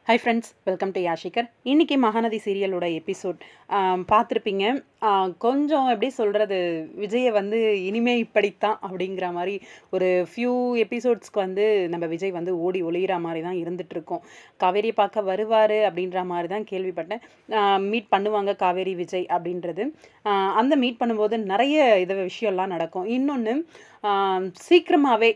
Hi friends, welcome to யாஷிகர். இன்றைக்கி Mahanadi சீரியலோட episode பார்த்துருப்பீங்க. கொஞ்சம் எப்படி சொல்கிறது, விஜயை வந்து இனிமே இப்படித்தான் அப்படிங்கிற மாதிரி ஒரு ஃபியூ எபிசோட்ஸ்க்கு வந்து நம்ம விஜய் வந்து ஓடி ஒளிகிற மாதிரி தான் இருந்துகிட்ருக்கோம். காவேரியை பார்க்க வருவார் அப்படின்ற மாதிரி தான் கேள்விப்பட்டேன். மீட் பண்ணுவாங்க காவேரி விஜய் அப்படின்றது. அந்த மீட் பண்ணும்போது நிறைய விஷயம்லாம் நடக்கும். இன்னொன்று, சீக்கிரமாகவே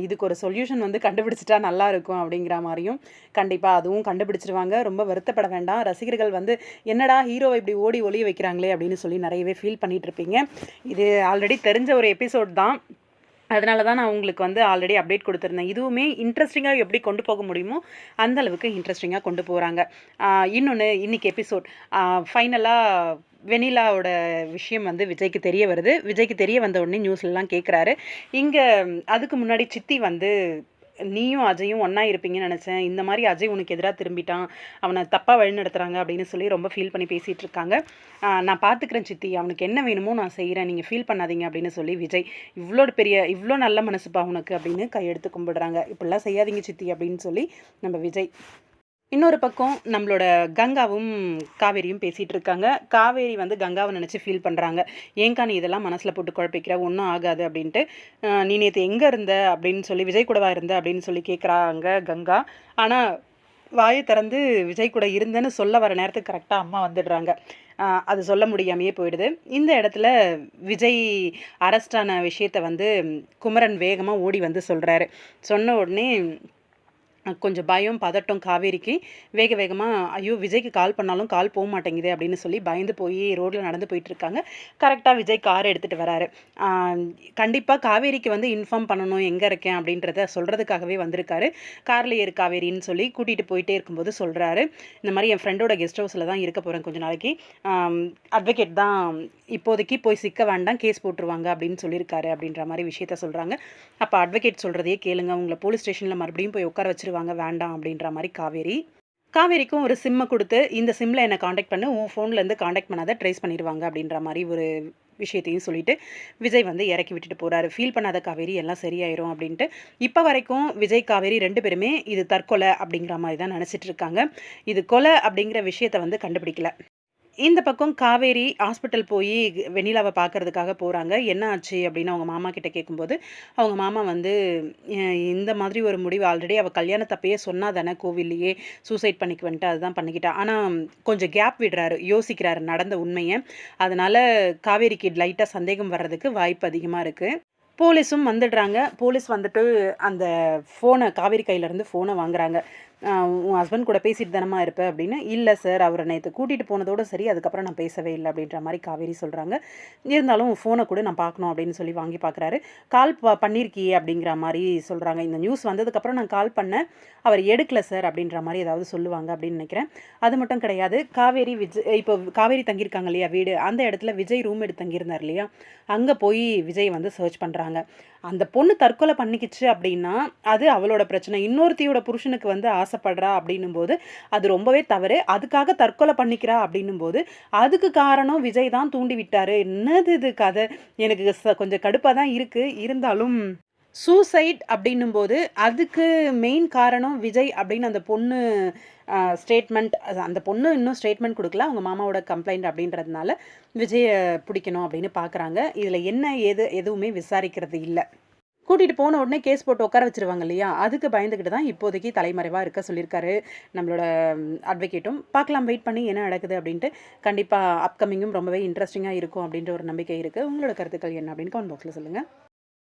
இதுக்கு ஒரு சொல்யூஷன் வந்து கண்டுபிடிச்சிட்டா நல்லாயிருக்கும் அப்படிங்கிற மாதிரியும் கண்டிப்பாக அதுவும் கண்டுபிடிச்சிருவாங்க. ரொம்ப வருத்தப்பட வேண்டாம். ரசிகர்கள் வந்து என்னடா ஹீரோவை இப்படி ஓடி ஒளிய வைக்கிறாங்களே அப்படின்னு சொல்லி நிறையவே ஃபீல் பண்ணிகிட்ருப்பீங்க. இது ஆல்ரெடி தெரிஞ்ச ஒரு எபிசோட் தான். அதனால தான் நான் உங்களுக்கு வந்து ஆல்ரெடி அப்டேட் கொடுத்துருந்தேன். இதுவுமே இன்ட்ரெஸ்டிங்காக எப்படி கொண்டு போக முடியுமோ அந்த அளவுக்கு இன்ட்ரெஸ்டிங்காக கொண்டு போகிறாங்க. இன்னொன்று, இன்றைக்கி எபிசோட் ஃபைனலாக வெண்ணிலாவோட விஷயம் வந்து விஜய்க்கு தெரிய வருது. விஜய்க்கு தெரிய வந்த உடனே நியூஸ்லலாம் கேட்குறாரு. இங்கே அதுக்கு முன்னாடி சித்தி வந்து, நீயும் அஜயும் ஒன்றா இருப்பீங்கன்னு நினச்சேன், இந்த மாதிரி அஜய் உனக்கு எதிராக திரும்பிட்டான், அவனை தப்பாக வழிநடத்துகிறாங்க அப்படின்னு சொல்லி ரொம்ப ஃபீல் பண்ணி பேசிகிட்டு இருக்காங்க. நான் பார்த்துக்கிறேன் சித்தி, அவனுக்கு என்ன வேணுமோ நான் செய்கிறேன், நீங்கள் ஃபீல் பண்ணாதீங்க அப்படின்னு சொல்லி விஜய், இவ்வளோ நல்ல மனசுப்பா உனக்கு அப்படின்னு கையெடுத்து கும்பிடுறாங்க. இப்படிலாம் செய்யாதீங்க சித்தி அப்படின்னு சொல்லி நம்ம விஜய். இன்னொரு பக்கம் நம்மளோட கங்காவும் காவேரியும் பேசிகிட்டு இருக்காங்க. காவேரி வந்து கங்காவை நினச்சி ஃபீல் பண்ணுறாங்க. ஏங்கா நீ இதெல்லாம் மனசில் போட்டு குழப்பிக்கிற, ஒன்றும் ஆகாது அப்படின்ட்டு. நீ நேற்று எங்கே இருந்த அப்படின்னு சொல்லி, விஜய் கூடவா இருந்த அப்படின்னு சொல்லி கேட்குறாங்க கங்கா. ஆனால் வாயை திறந்து விஜய் கூட இருந்தேன்னு சொல்ல வர நேரத்துக்கு கரெக்டாக அம்மா வந்துடுறாங்க. அது சொல்ல முடியாமையே போயிடுது. இந்த இடத்துல விஜய் அரெஸ்டான விஷயத்தை வந்து குமரன் வேகமாக ஓடி வந்து சொல்கிறாரு. சொன்ன உடனே கொஞ்சம் பயம் பதட்டம் காவேரிக்கு. வேகமாக ஐயோ விஜய்க்கு கால் பண்ணாலும் கால் போக மாட்டேங்குது அப்படின்னு சொல்லி பயந்து போய் ரோட்டில் நடந்து போயிட்டுருக்காங்க. கரெக்டாக விஜய் கார் எடுத்துகிட்டு வராரு. கண்டிப்பாக காவேரிக்கு வந்து இன்ஃபார்ம் பண்ணணும் எங்கே இருக்கேன் அப்படின்றத சொல்கிறதுக்காகவே வந்திருக்காரு. காரில் ஏறு காவேரின்னு சொல்லி கூட்டிகிட்டு போயிட்டே இருக்கும்போது சொல்கிறாரு, இந்த மாதிரி என் ஃப்ரெண்டோட கெஸ்ட் ஹவுஸில் தான் இருக்க போகிறேன் கொஞ்சம் நாளைக்கு, அட்வொகேட் தான் இப்போதைக்கு போய் சிக்க வேண்டாம், கேஸ் போட்டுருவாங்க அப்படின்னு சொல்லியிருக்காரு அப்படின்ற மாதிரி விஷயத்த சொல்கிறாங்க. அப்போ அட்வொகேட் சொல்கிறதையே கேளுங்க, உங்களை போலீஸ் ஸ்டேஷனில் மறுபடியும் போய் உட்கார வச்சுருவாங்க, வேண்டாம் அப்படின்ற மாதிரி காவேரிக்கும் ஒரு சிம்மை கொடுத்து, இந்த சிம்மில் என்னை காண்டாக்ட் பண்ணு, உன் ஃபோன்லேருந்து காண்டாக்ட் பண்ணாத ட்ரேஸ் பண்ணிடுவாங்க அப்படின்ற மாதிரி ஒரு விஷயத்தையும் சொல்லிட்டு விஜய் வந்து இறக்கி விட்டுட்டு போகிறாரு. ஃபீல் பண்ணாத காவேரி, எல்லாம் சரியாயிரும் அப்படின்ட்டு. இப்போ வரைக்கும் விஜய் காவேரி 2 பேருமே இது தற்கொலை அப்படிங்கிற மாதிரி தான் நினச்சிட்டு இருக்காங்க. இது கொலை அப்படிங்கிற விஷயத்தை வந்து கண்டுபிடிக்கல. இந்த பக்கம் காவேரி ஹாஸ்பிட்டல் போய் வெண்ணிலாவை பார்க்கறதுக்காக போகிறாங்க. என்ன ஆச்சு அப்படின்னு அவங்க மாமா கிட்ட கேட்கும்போது, அவங்க மாமா வந்து இந்த மாதிரி ஒரு முடிவு ஆல்ரெடி அவள் கல்யாணத்தப்பையே சொன்னா தானே கோவில்லையே, சூசைட் பண்ணிக்க வந்துட்டு அதுதான் பண்ணிக்கிட்டா. ஆனால் கொஞ்சம் கேப் விடுறாரு, யோசிக்கிறாரு நடந்த உண்மையை. அதனால் காவேரிக்கு லைட்டாக சந்தேகம் வர்றதுக்கு வாய்ப்பு அதிகமாக இருக்குது. போலீஸும் வந்துடுறாங்க. போலீஸ் வந்துட்டு அந்த ஃபோனை, காவேரி கையிலேருந்து ஃபோனை வாங்குறாங்க. உன் ஹஸ்பண்ட் கூட பேசிட்டு தானமா இருப்ப அப்படின்னு. இல்லை சார், அவரை நேற்று கூட்டிகிட்டு போனதோடு சரி, அதுக்கப்புறம் நான் பேசவே இல்லை அப்படின்ற மாதிரி காவேரி சொல்கிறாங்க. இருந்தாலும் ஃபோனை கூட நான் பார்க்கணும் அப்படின்னு சொல்லி வாங்கி பார்க்குறாரு. கால் பண்ணியிருக்கியே அப்படிங்கிற மாதிரி சொல்கிறாங்க. இந்த நியூஸ் வந்ததுக்கப்புறம் நான் கால் பண்ணேன், அவர் எடுக்கலை சார் அப்படின்ற மாதிரி ஏதாவது சொல்லுவாங்க அப்படின்னு நினைக்கிறேன். அது மட்டும் கிடையாது, காவேரி இப்போ காவேரி தங்கியிருக்காங்க இல்லையா வீடு, அந்த இடத்துல விஜய் ரூம் எடுத்து தங்கியிருந்தார் இல்லையா, அங்கே போய் விஜய் வந்து சர்ச் பண்ணுறாங்க. அந்த பொண்ணு தற்கொலை பண்ணிக்கிச்சு அப்படின்னா அது அவளோட பிரச்சனை. இன்னொருத்தியோட புருஷனுக்கு வந்து ஆசைப்படுறா அப்படின்னும் போது அது ரொம்பவே தவறு. அதுக்காக தற்கொலை பண்ணிக்கிறா அப்படின்னும் போது அதுக்கு காரணம் விஜய் தான் தூண்டி விட்டாரு. என்னது இது கதை? எனக்கு கொஞ்சம் கடுப்பாக தான் இருக்குது. இருந்தாலும் சூசைட் அப்படின்னும் போது அதுக்கு மெயின் காரணம் விஜய் அப்படின்னு அந்த பொண்ணு ஸ்டேட்மெண்ட், அந்த பொண்ணு இன்னும் ஸ்டேட்மெண்ட் கொடுக்கல, அவங்க மாமாவோட கம்ப்ளைண்ட் அப்படின்றதுனால விஜயை பிடிக்கணும் அப்படின்னு பார்க்குறாங்க. இதில் என்ன எதுவுமே விசாரிக்கிறது இல்லை. கூட்டிகிட்டு போன உடனே கேஸ் போட்டு உட்கார வச்சுருவாங்க இல்லையா, அதுக்கு பயந்துக்கிட்டு தான் இப்போதைக்கு தலைமறைவாக இருக்க சொல்லியிருக்காரு நம்மளோட அட்வொகேட்டும். பார்க்கலாம், வெயிட் பண்ணி என்ன நடக்குது அப்படின்ட்டு. கண்டிப்பாக அப்கமிங்கும் ரொம்பவே இன்ட்ரெஸ்டிங்காக இருக்கும் அப்படின்ற ஒரு நம்பிக்கை இருக்குது. உங்களோட கருத்துக்கள் என்ன அப்படின்னு கமெண்ட் பாக்ஸில் சொல்லுங்கள்.